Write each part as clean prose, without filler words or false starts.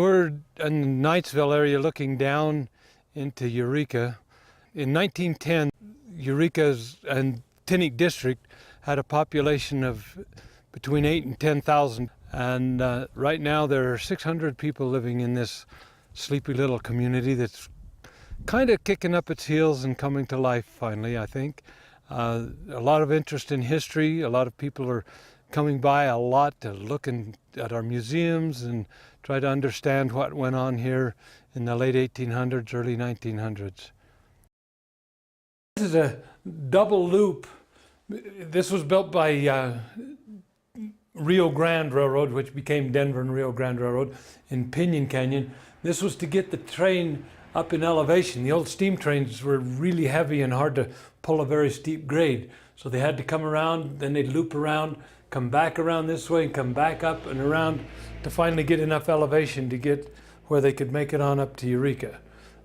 We're in the Knightsville area looking down into Eureka. In 1910, Eureka's and Tintic district had a population of between 8 and 10,000. And right now there are 600 people living in this sleepy little community that's kind of kicking up its heels and coming to life finally, I think. A lot of interest in history. A lot of people are coming by a lot to look at our museums and try to understand what went on here in the late 1800s, early 1900s. This is a double loop. This was built by Rio Grande Railroad, which became Denver and Rio Grande Railroad in Pinon Canyon. This was to get the train up in elevation. The old steam trains were really heavy and hard to pull a very steep grade. So they had to come around, then they'd loop around, come back around this way, and come back up and around to finally get enough elevation to get where they could make it on up to Eureka.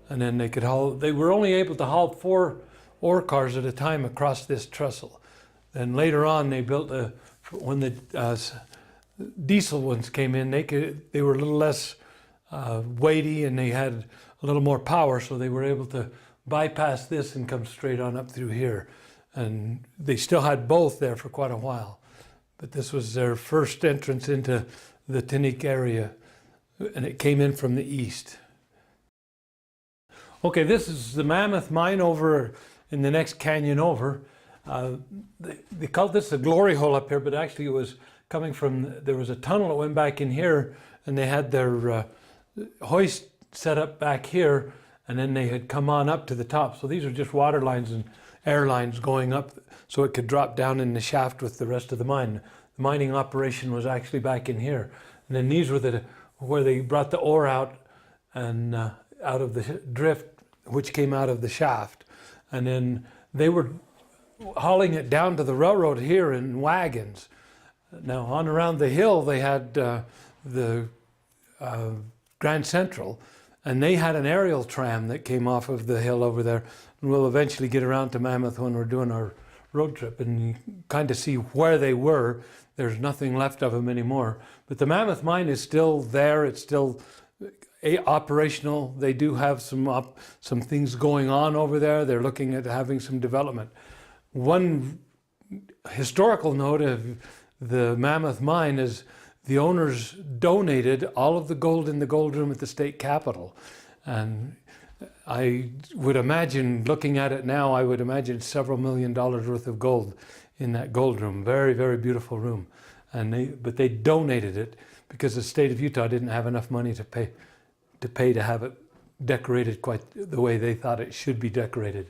And then they could haul, they were only able to haul 4 ore cars at a time across this trestle. Then later on they built when the diesel ones came in, they were a little less weighty and they had a little more power, so they were able to bypass this and come straight on up through here. And they still had both there for quite a while. But this was their first entrance into the Tintic area, and it came in from the east. Okay, this is the Mammoth Mine over in the next canyon over. They called this the glory hole up here, but actually it was coming from, there was a tunnel that went back in here, and they had their hoist set up back here, and then they had come on up to the top. So these are just water lines and air lines going up so it could drop down in the shaft with the rest of the mine. The mining operation was actually back in here. And then these were where they brought the ore out and out of the drift, which came out of the shaft. And then they were hauling it down to the railroad here in wagons. Now on around the hill they had the Grand Central, and they had an aerial tram that came off of the hill over there. And we'll eventually get around to Mammoth when we're doing our road trip and you kind of see where they were. There's nothing left of them anymore. But the Mammoth Mine is still there. It's still operational. They do have some things going on over there. They're looking at having some development. One historical note of the Mammoth Mine is the owners donated all of the gold in the gold room at the state capitol. And I would imagine, looking at it now, I would imagine several $1 million worth of gold in that gold room. Very, very beautiful room. But they donated it because the state of Utah didn't have enough money to pay to have it decorated quite the way they thought it should be decorated.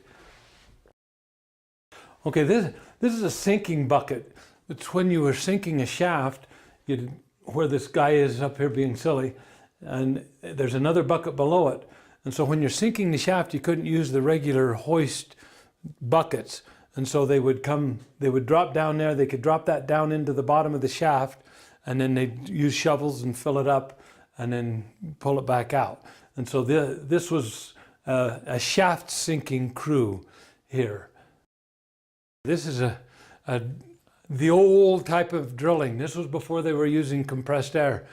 Okay, this is a sinking bucket. It's when you were sinking a shaft, where this guy is up here being silly, and there's another bucket below it. And so when you're sinking the shaft, you couldn't use the regular hoist buckets. And so they would drop down there, they could drop that down into the bottom of the shaft, and then they'd use shovels and fill it up and then pull it back out. And so this was a shaft sinking crew here. This is the old type of drilling. This was before they were using compressed air.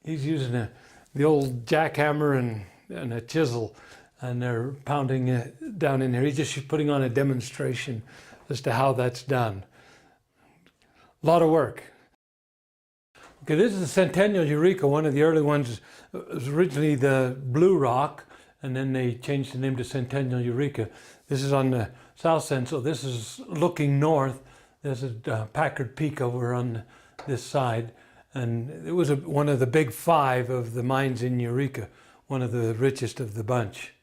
He's using the old jackhammer and a chisel, and they're pounding it down in here. He's just putting on a demonstration as to how that's done. A lot of work. Okay, this is the Centennial Eureka, one of the early ones. It was originally the Blue Rock, and then they changed the name to Centennial Eureka. This is on the south end, so this is looking north. This is Packard Peak over on this side, and it was one of the big 5 of the mines in Eureka, one of the richest of the bunch.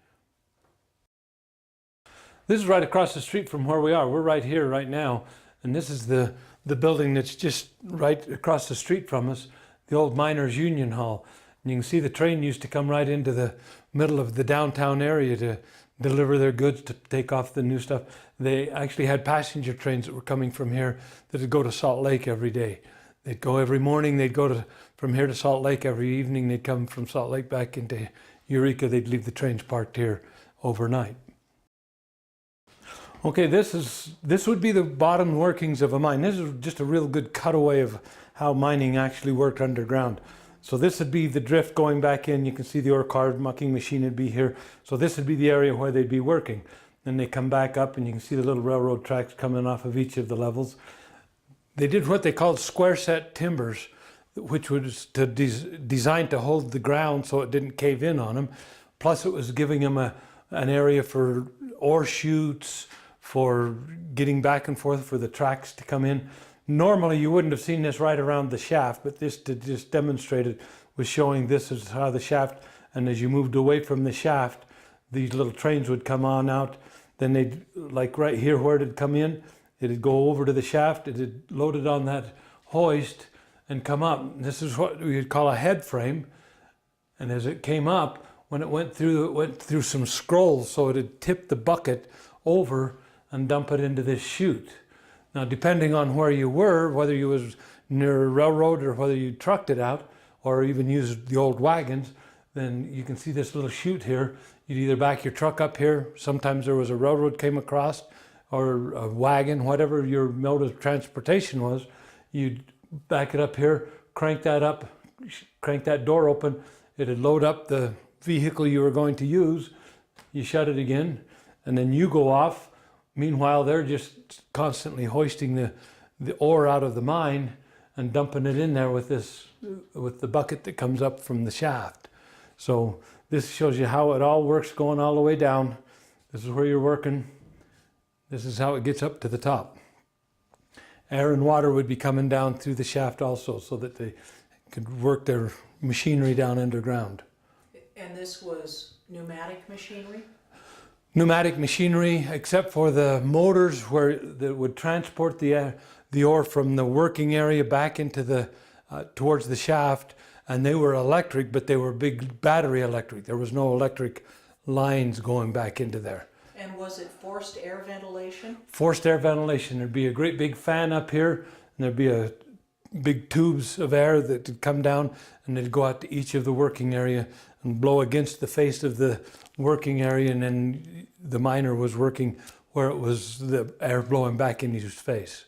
This is right across the street from where we are. We're right here right now, and this is the building that's just right across the street from us, the old Miners Union Hall. And you can see the train used to come right into the middle of the downtown area to deliver their goods, to take off the new stuff. They actually had passenger trains that were coming from here that would go to Salt Lake every day. They'd go every morning, they'd go from here to Salt Lake. Every evening they'd come from Salt Lake back into Eureka. They'd leave the trains parked here overnight. Okay, this would be the bottom workings of a mine. This is just a real good cutaway of how mining actually worked underground. So this would be the drift going back in. You can see the ore car mucking machine would be here. So this would be the area where they'd be working. Then they come back up and you can see the little railroad tracks coming off of each of the levels. They did what they called square set timbers, which was designed to hold the ground so it didn't cave in on them. Plus it was giving them an area for ore chutes, for getting back and forth for the tracks to come in. Normally you wouldn't have seen this right around the shaft, but this to just demonstrate it was showing this is how the shaft, and as you moved away from the shaft, these little trains would come on out. Then they'd, like right here where it'd come in, it'd go over to the shaft, it'd load it on that hoist and come up. This is what we would call a head frame. And as it came up, when it went through some scrolls, so it'd tip the bucket over and dump it into this chute. Now, depending on where you were, whether you was near a railroad or whether you trucked it out or even used the old wagons, then you can see this little chute here. You'd either back your truck up here. Sometimes there was a railroad came across or a wagon, whatever your mode of transportation was. You'd back it up here, crank that up, crank that door open. It'd load up the vehicle you were going to use. You shut it again, and then you go off. Meanwhile, they're just constantly hoisting the ore out of the mine and dumping it in there with the bucket that comes up from the shaft. So this shows you how it all works going all the way down. This is where you're working. This is how it gets up to the top. Air and water would be coming down through the shaft also so that they could work their machinery down underground. And this was pneumatic machinery? Pneumatic machinery, except for the motors that would transport the ore from the working area back into the towards the shaft, and they were electric, but they were big battery electric. There was no electric lines going back into there. And was it forced air ventilation? Forced air ventilation. There'd be a great big fan up here, and there'd be big tubes of air that would come down, and they'd go out to each of the working area and blow against the face of the working area, and then the miner was working where it was the air blowing back into his face.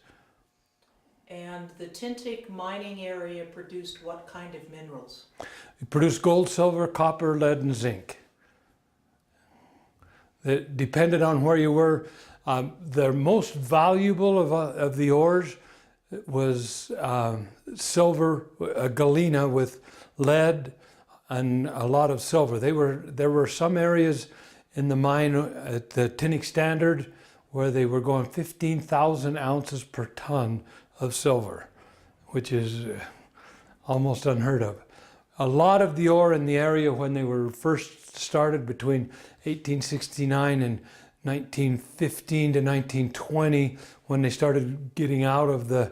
And the Tintic mining area produced what kind of minerals? It produced gold, silver, copper, lead, and zinc. It depended on where you were. The most valuable of the ores was silver, a galena with lead and a lot of silver. There were some areas in the mine at the Tintic standard where they were going 15,000 ounces per ton of silver, which is almost unheard of. A lot of the ore in the area when they were first started between 1869 and 1915 to 1920, when they started getting out of the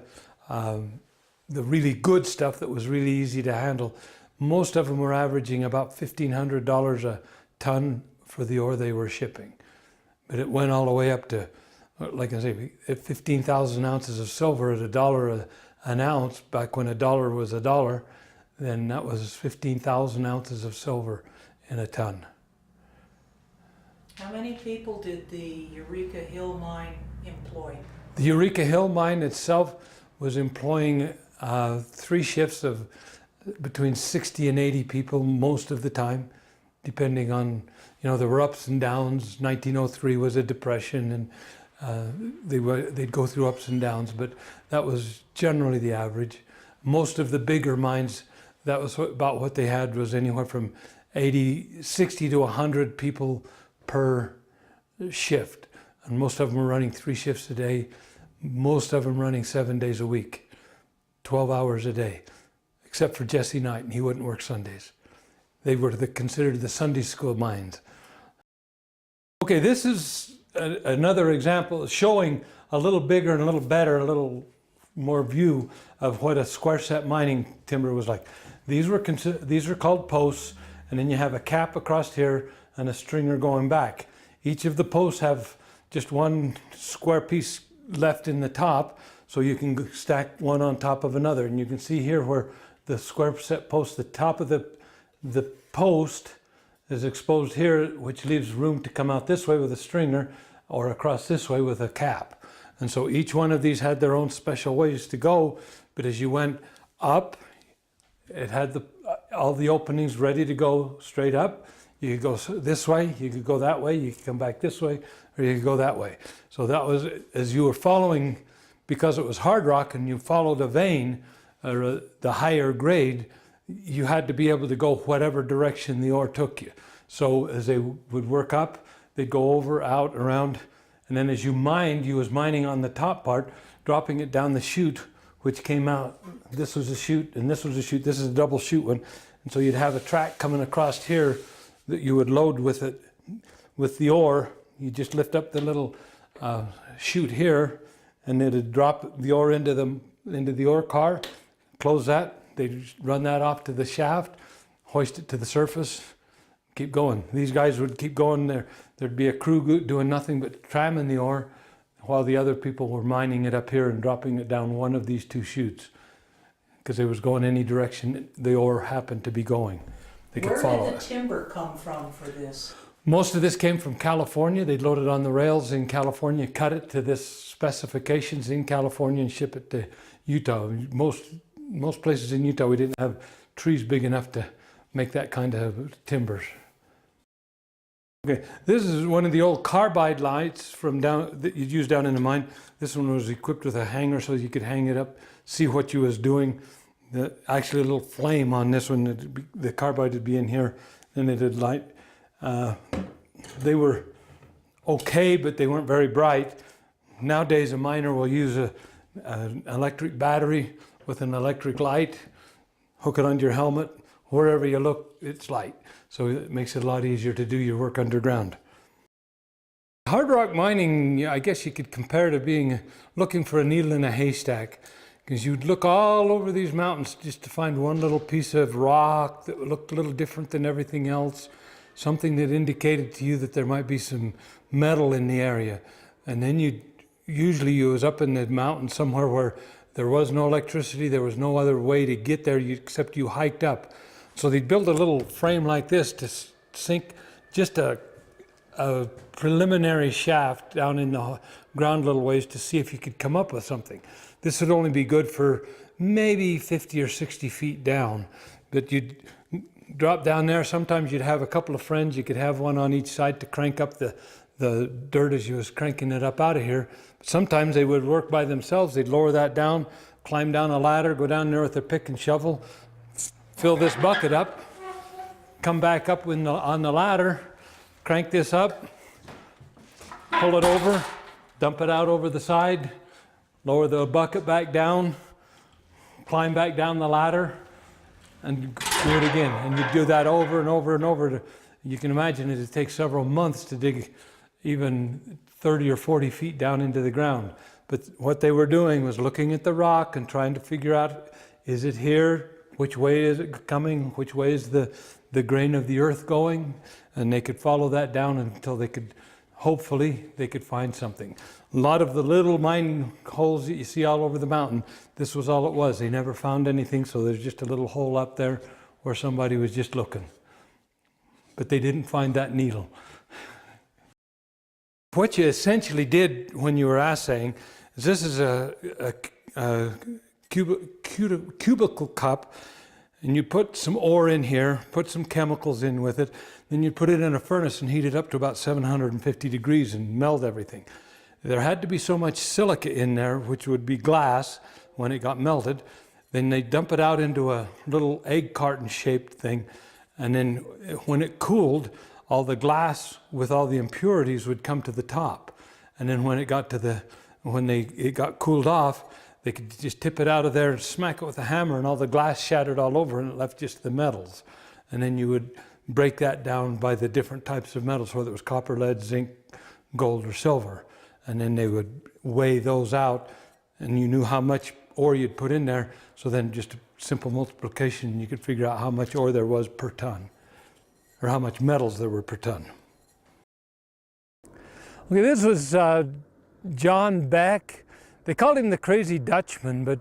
really good stuff that was really easy to handle, most of them were averaging about $1,500 a ton for the ore they were shipping. But it went all the way up to, like I say, 15,000 ounces of silver at $1 an ounce, back when $1 was $1, then that was 15,000 ounces of silver in a ton. How many people did the Eureka Hill Mine employ? The Eureka Hill Mine itself was employing 3 shifts of between 60 and 80 people most of the time, depending on, there were ups and downs. 1903 was a depression, and they'd go through ups and downs, but that was generally the average. Most of the bigger mines, that was about what they had, was anywhere from 60 to 100 people per shift. And most of them were running 3 shifts a day, most of them running 7 days a week, 12 hours a day, except for Jesse Knight, and he wouldn't work Sundays. They were considered the Sunday school mines. Okay, this is another example showing a little bigger and a little better, a little more view of what a square set mining timber was like. These are called posts, and then you have a cap across here and a stringer going back. Each of the posts have just one square piece left in the top, so you can stack one on top of another. And you can see here where the square set post, the top of the post is exposed here, which leaves room to come out this way with a stringer or across this way with a cap. And so each one of these had their own special ways to go, but as you went up, it had all the openings ready to go straight up. You could go this way, you could go that way, you could come back this way, or you could go that way. So that was, as you were following, because it was hard rock and you followed a vein, or the higher grade, you had to be able to go whatever direction the ore took you. So as they would work up, they'd go over, out, around, and then as you mined, you was mining on the top part, dropping it down the chute, which came out. This was a chute, and this was a chute. This is a double chute one. And so you'd have a track coming across here that you would load with it, with the ore. You just lift up the little chute here, and it'd drop the ore into the ore car, close that. They'd run that off to the shaft, hoist it to the surface, keep going. These guys would keep going there. There'd be a crew doing nothing but tramming the ore while the other people were mining it up here and dropping it down one of these two chutes, because it was going any direction the ore happened to be going. They could follow it. Where did the timber come from for this? Most of this came from California. They'd load it on the rails in California, cut it to this specifications in California, and ship it to Utah. Most places in Utah, we didn't have trees big enough to make that kind of timbers. Okay, this is one of the old carbide lights from down that you'd use down in the mine. This one was equipped with a hanger so you could hang it up, see what you was doing. Actually, a little flame on this one. The carbide would be in here, and it'd light. They were okay, but they weren't very bright. Nowadays, a miner will use an electric battery with an electric light, hook it onto your helmet. Wherever you look, it's light. So it makes it a lot easier to do your work underground. Hard rock mining, I guess you could compare to being looking for a needle in a haystack, because you'd look all over these mountains just to find one little piece of rock that looked a little different than everything else, something that indicated to you that there might be some metal in the area. And then usually you was up in the mountain somewhere where there was no electricity, there was no other way to get there except you hiked up. So they'd build a little frame like this to sink just a preliminary shaft down in the ground a little ways to see if you could come up with something. This would only be good for maybe 50 or 60 feet down, but you'd drop down there. Sometimes you'd have a couple of friends. You could have one on each side to crank up the dirt as you was cranking it up out of here. Sometimes they would work by themselves. They'd lower that down, climb down a ladder, go down there with their pick and shovel, fill this bucket up, come back up on the ladder, crank this up, pull it over, dump it out over the side, lower the bucket back down, climb back down the ladder, and do it again. And you do that over and over and over. You can imagine it takes several months to dig even 30 or 40 feet down into the ground. But what they were doing was looking at the rock and trying to figure out, is it here? Which way is it coming? Which way is the grain of the earth going? And they could follow that down until they could, hopefully, they could find something. A lot of the little mine holes that you see all over the mountain, this was all it was. They never found anything, so there's just a little hole up there where somebody was just looking. But they didn't find that needle. What you essentially did when you were assaying is this is a cubicle cup, and you put some ore in here, put some chemicals in with it, then you put it in a furnace and heat it up to about 750 degrees and melt everything. There had to be so much silica in there, which would be glass when it got melted. Then they dump it out into a little egg carton shaped thing, and then when it cooled, all the glass with all the impurities would come to the top. And then when it got to it got cooled off, they could just tip it out of there and smack it with a hammer, and all the glass shattered all over and it left just the metals. And then you would break that down by the different types of metals, whether it was copper, lead, zinc, gold, or silver. And then they would weigh those out, and you knew how much ore you'd put in there. So then just a simple multiplication, you could figure out how much ore there was per ton, or how much metals there were per ton. Okay, this was John Beck. They called him the Crazy Dutchman, but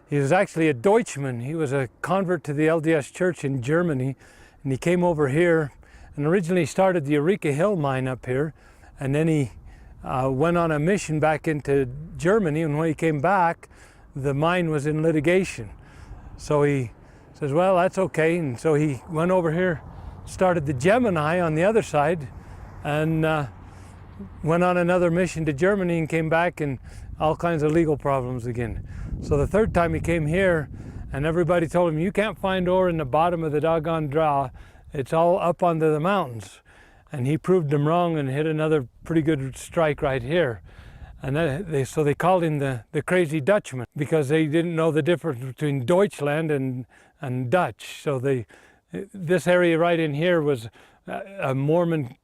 he was actually a Deutschman. He was a convert to the LDS Church in Germany, and he came over here and originally started the Eureka Hill mine up here, and then he went on a mission back into Germany, and when he came back, the mine was in litigation. So he Says, well, that's okay. And so he went over here, started the Gemini on the other side, and went on another mission to Germany and came back, and all kinds of legal problems again. So the third time he came here, and everybody told him, you can't find ore in the bottom of the doggone draw. It's all up onto the mountains. And he proved them wrong and hit another pretty good strike right here. And so they called him the crazy Dutchman, because they didn't know the difference between Deutschland and Dutch. So this area right in here was a Mormon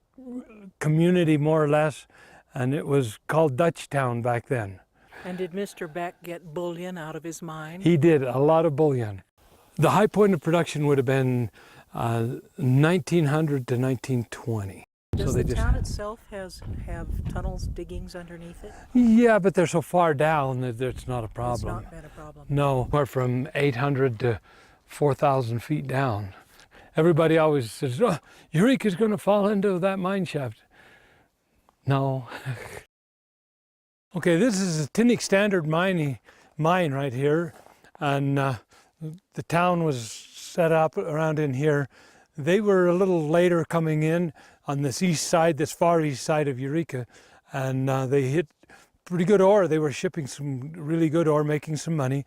community, more or less, and it was called Dutchtown back then. And did Mr. Beck get bullion out of his mine? He did, a lot of bullion. The high point of production would have been 1900 to 1920. Does the town itself have tunnels, diggings underneath it? Yeah, but they're so far down that it's not a problem. It's not been a problem. No, we're from 800 to 4,000 feet down. Everybody always says, oh, Eureka's going to fall into that mine shaft. No. Okay, this is a Tintic Standard mine right here, and the town was set up around in here. They were a little later coming in on this east side, this far east side of Eureka, and they hit pretty good ore. They were shipping some really good ore, making some money.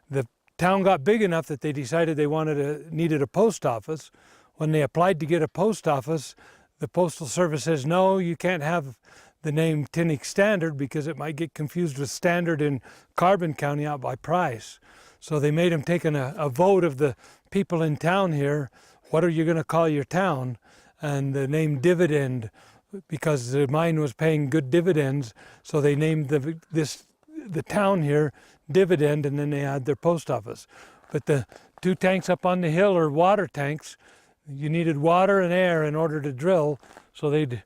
The town got big enough that they decided they needed a post office. When they applied to get a post office, the Postal Service says, no, you can't have the name Tintic Standard because it might get confused with Standard in Carbon County out by Price. So they made them take a vote of the people in town here. What are you going to call your town? And the name Dividend, because the mine was paying good dividends, so they named the town here Dividend, and then they had their post office. But the two tanks up on the hill are water tanks. You needed water and air in order to drill, so they'd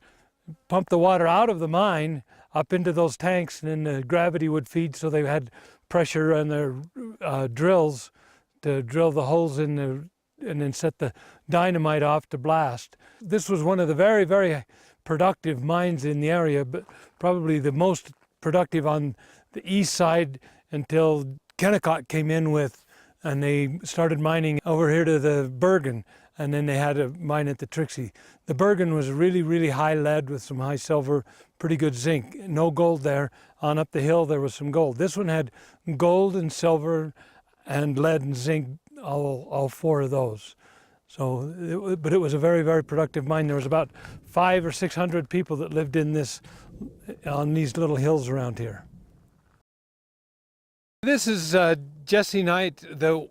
pump the water out of the mine up into those tanks, and then the gravity would feed, so they had pressure on their drills to drill the holes in and then set the dynamite off to blast. This was one of the very, very productive mines in the area, but probably the most productive on the east side until Kennecott came in and they started mining over here to the Bergen, and then they had a mine at the Trixie. The Bergen was really, really high lead with some high silver, pretty good zinc. No gold there. On up the hill there was some gold. This one had gold and silver and lead and zinc, all four of those. So, but it was a very, very productive mine. There was about 500 or 600 people that lived on these little hills around here. This is Jesse Knight,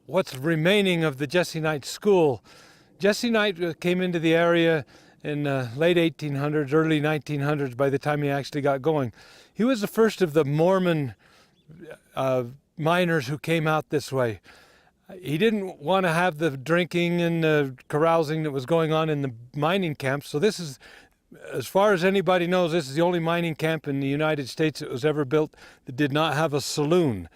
what's remaining of the Jesse Knight School. Jesse Knight came into the area in late 1800s, early 1900s by the time he actually got going. He was the first of the Mormon miners who came out this way. He didn't want to have the drinking and the carousing that was going on in the mining camps. So this is, as far as anybody knows, this is the only mining camp in the United States that was ever built that did not have a saloon.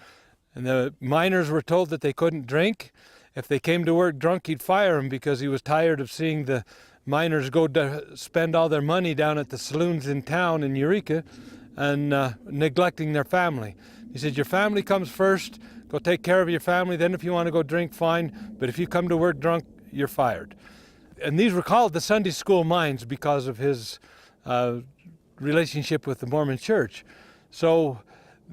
And the miners were told that they couldn't drink. If they came to work drunk, he'd fire them because he was tired of seeing the miners go to spend all their money down at the saloons in town in Eureka and neglecting their family. He said, your family comes first. Go take care of your family. Then if you want to go drink, fine. But if you come to work drunk, you're fired. And these were called the Sunday school mines because of his relationship with the Mormon church. So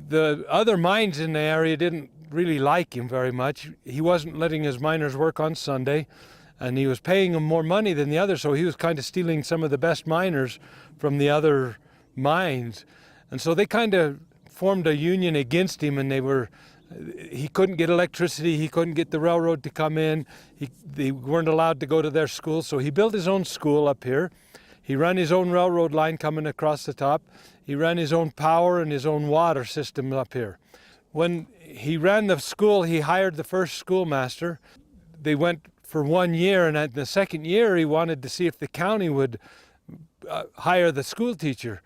the other mines in the area didn't really like him very much. He wasn't letting his miners work on Sunday, and he was paying them more money than the others, so he was kind of stealing some of the best miners from the other mines. And so they kind of formed a union against him, and he couldn't get electricity, he couldn't get the railroad to come in, they weren't allowed to go to their school, so he built his own school up here. He ran his own railroad line coming across the top. He ran his own power and his own water system up here. When he ran the school, he hired the first schoolmaster. They went for 1 year, and at the second year he wanted to see if the county would hire the school teacher.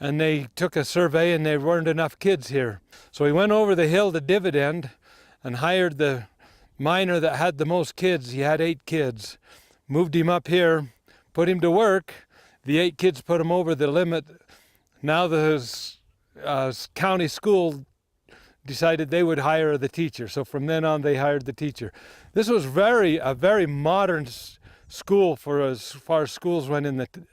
And they took a survey and there weren't enough kids here. So he went over the hill to Dividend and hired the miner that had the most kids. He had 8 kids. Moved him up here, put him to work. The 8 kids put him over the limit. Now the county school decided they would hire the teacher. So from then on, they hired the teacher. This was a very modern school for as far as schools went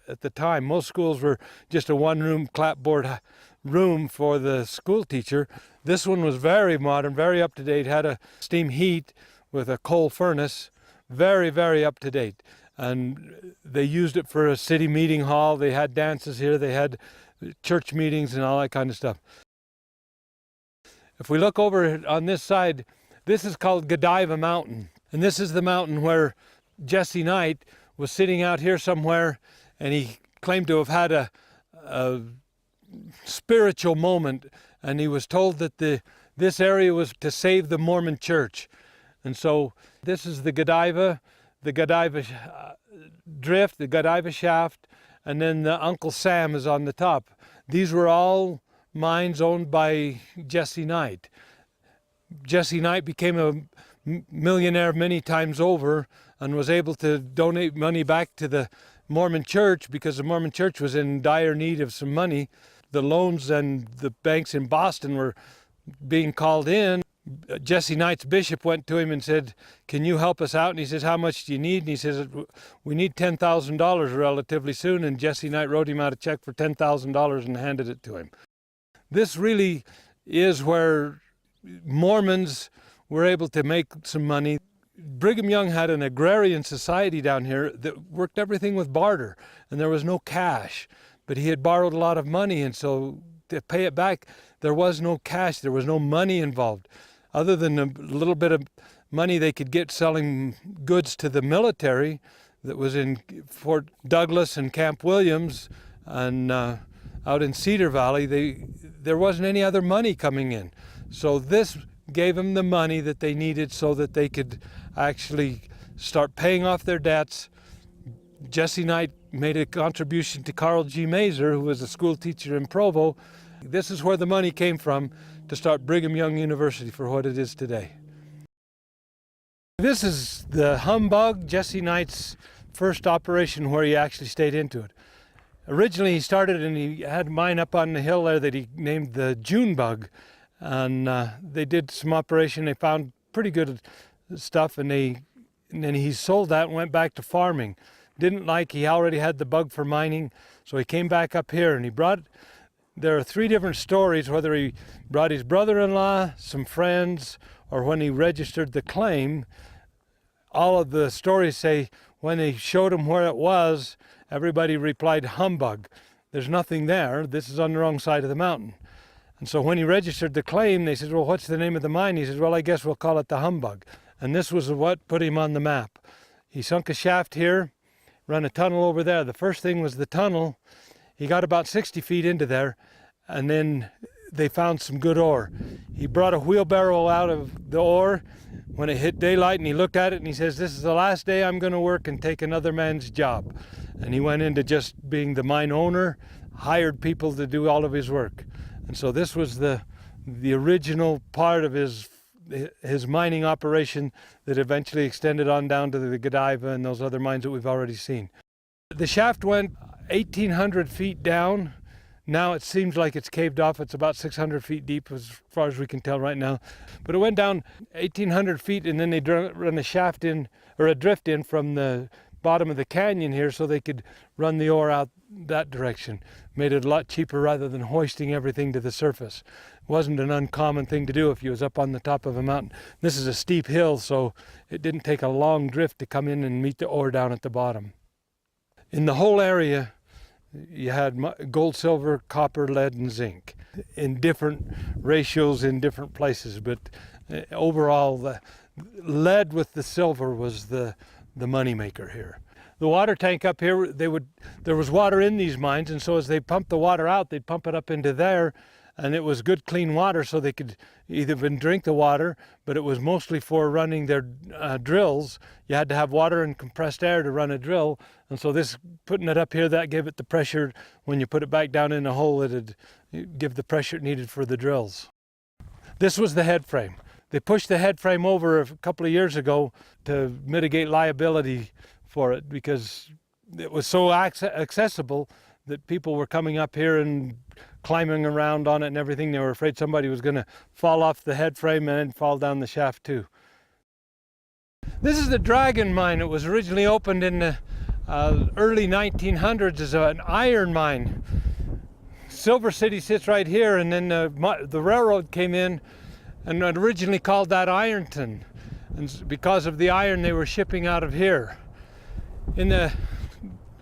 at the time. Most schools were just a one-room clapboard room for the school teacher. This one was very modern, very up-to-date, had a steam heat with a coal furnace, very, very up-to-date. And they used it for a city meeting hall. They had dances here, they had church meetings and all that kind of stuff. If we look over on this side, this is called Godiva Mountain. And this is the mountain where Jesse Knight was sitting out here somewhere, and he claimed to have had a spiritual moment, and he was told that this area was to save the Mormon church. And so this is the Godiva drift, the Godiva shaft, and then the Uncle Sam is on the top. These were all mines owned by Jesse Knight. Jesse Knight became a millionaire many times over and was able to donate money back to the Mormon church because the Mormon church was in dire need of some money. The loans and the banks in Boston were being called in. Jesse Knight's bishop went to him and said, "Can you help us out?" And he says, "How much do you need?" And he says, "We need $10,000 relatively soon." And Jesse Knight wrote him out a check for $10,000 and handed it to him. This really is where Mormons were able to make some money. Brigham Young had an agrarian society down here that worked everything with barter, and there was no cash. But he had borrowed a lot of money, and so to pay it back, there was no cash, there was no money involved. Other than a little bit of money they could get selling goods to the military that was in Fort Douglas and Camp Williams and out in Cedar Valley, there wasn't any other money coming in. So this gave them the money that they needed so that they could actually start paying off their debts. Jesse Knight made a contribution to Carl G. Mazer, who was a school teacher in Provo. This is where the money came from to start Brigham Young University for what it is today. This is the Humbug, Jesse Knight's first operation where he actually stayed into it. Originally he started and he had a mine up on the hill there that he named the Junebug. And they did some operation, they found pretty good stuff, and then he sold that and went back to farming. He already had the bug for mining, so he came back up here and there are three different stories, whether he brought his brother-in-law, some friends, or when he registered the claim. All of the stories say when they showed him where it was, everybody replied, "Humbug. There's nothing there. This is on the wrong side of the mountain." And so when he registered the claim, they said, "Well, what's the name of the mine?" He says, "Well, I guess we'll call it the Humbug." And this was what put him on the map. He sunk a shaft here, run a tunnel over there. The first thing was the tunnel. He got about 60 feet into there, and then they found some good ore. He brought a wheelbarrow out of the ore when it hit daylight, and he looked at it and he says, "This is the last day I'm going to work and take another man's job." And he went into just being the mine owner, hired people to do all of his work. And so this was the original part of his mining operation that eventually extended on down to the Godiva and those other mines that we've already seen. The shaft went 1,800 feet down. Now it seems like it's caved off. It's about 600 feet deep as far as we can tell right now. But it went down 1,800 feet, and then they run a shaft in, or a drift in from the bottom of the canyon here so they could run the ore out that direction. Made it a lot cheaper rather than hoisting everything to the surface. It wasn't an uncommon thing to do if you was up on the top of a mountain. This is a steep hill, so it didn't take a long drift to come in and meet the ore down at the bottom. In the whole area, you had gold, silver, copper, lead, and zinc in different ratios in different places, but overall the lead with the silver was the moneymaker here. The water tank up here, there was water in these mines, and so as they pumped the water out, they'd pump it up into there, and it was good clean water, so they could even drink the water, but it was mostly for running their drills. You had to have water and compressed air to run a drill, and so putting it up here, that gave it the pressure. When you put it back down in the hole, it'd give the pressure it needed for the drills. This was the head frame. They pushed the head frame over a couple of years ago to mitigate liability for it because it was so accessible that people were coming up here and climbing around on it and everything. They were afraid somebody was going to fall off the head frame and then fall down the shaft too. This is the Dragon Mine. It was originally opened in the early 1900s as an iron mine. Silver City sits right here, and then the railroad came in and originally called that Ironton, and because of the iron they were shipping out of here. In the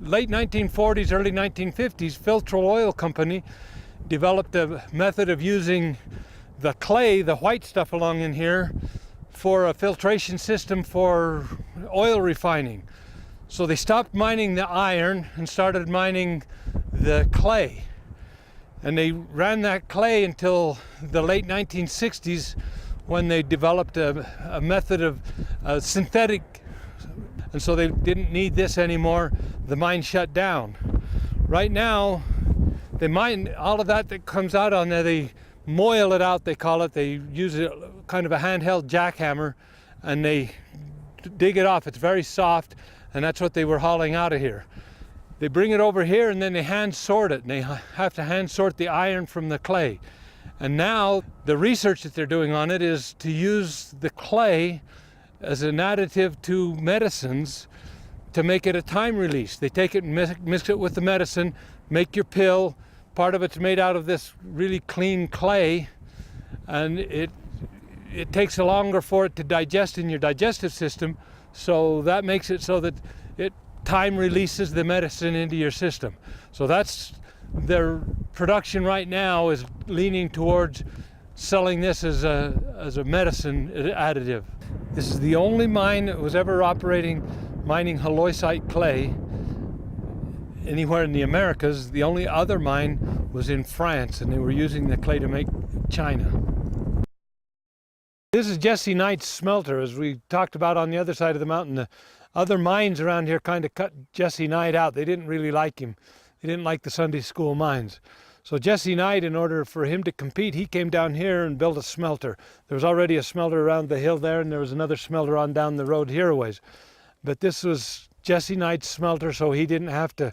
late 1940s, early 1950s, Filtrol Oil Company developed a method of using the clay, the white stuff along in here, for a filtration system for oil refining. So they stopped mining the iron and started mining the clay. And they ran that clay until the late 1960s, when they developed a method of synthetic, and so they didn't need this anymore. The mine shut down. Right now, they mine all of that comes out on there. They moil it out, they call it. They use a kind of a handheld jackhammer, and they dig it off. It's very soft, and that's what they were hauling out of here. They bring it over here, and then they hand sort it, and they have to hand sort the iron from the clay. And now the research that they're doing on it is to use the clay as an additive to medicines to make it a time release. They take it and mix it with the medicine, make your pill. Part of it's made out of this really clean clay, and it takes longer for it to digest in your digestive system, so that makes it so that it time releases the medicine into your system. So that's their production right now, is leaning towards selling this as a medicine additive. This is the only mine that was ever mining halloysite clay anywhere in the Americas. The only other mine was in France, and they were using the clay to make china. This is Jesse Knight's smelter, as we talked about on the other side of the mountain. The other mines around here kind of cut Jesse Knight out. They didn't really like him. They didn't like the Sunday school mines. So Jesse Knight, in order for him to compete, he came down here and built a smelter. There was already a smelter around the hill there, and there was another smelter on down the road here a ways. But this was Jesse Knight's smelter, so he didn't have to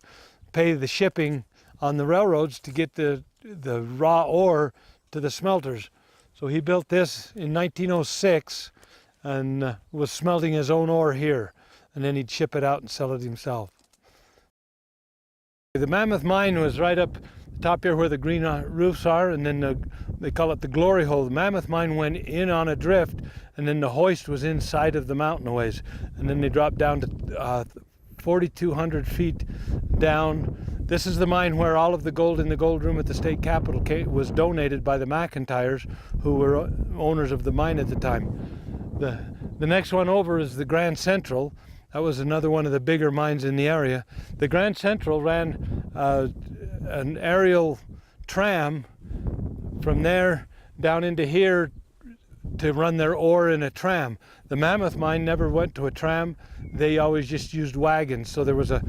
pay the shipping on the railroads to get the raw ore to the smelters. So he built this in 1906 and was smelting his own ore here, and then he'd ship it out and sell it himself. The Mammoth Mine was right up the top here where the green roofs are, and then they call it the glory hole. The Mammoth Mine went in on a drift, and then the hoist was inside of the mountain a ways, and then they dropped down to 4,200 feet down. This is the mine where all of the gold in the gold room at the state capitol was donated by the McIntyres, who were owners of the mine at the time. The next one over is the Grand Central. That was another one of the bigger mines in the area. The Grand Central ran an aerial tram from there down into here to run their ore in a tram. The Mammoth Mine never went to a tram. They always just used wagons. So there was a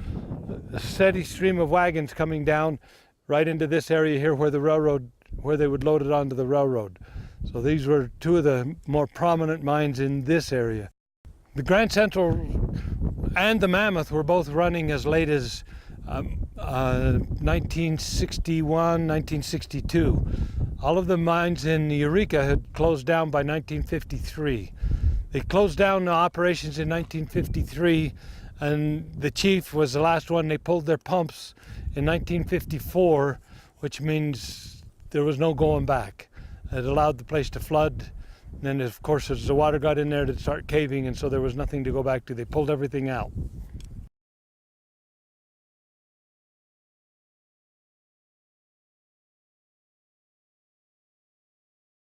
steady stream of wagons coming down right into this area here where they would load it onto the railroad. So these were two of the more prominent mines in this area. The Grand Central and the Mammoth were both running as late as 1961, 1962. All of the mines in Eureka had closed down by 1953. They closed down the operations in 1953, and the chief was the last one. They pulled their pumps in 1954, which means there was no going back. It allowed the place to flood. And then, of course, as the water got in there, it started caving, and so there was nothing to go back to. They pulled everything out.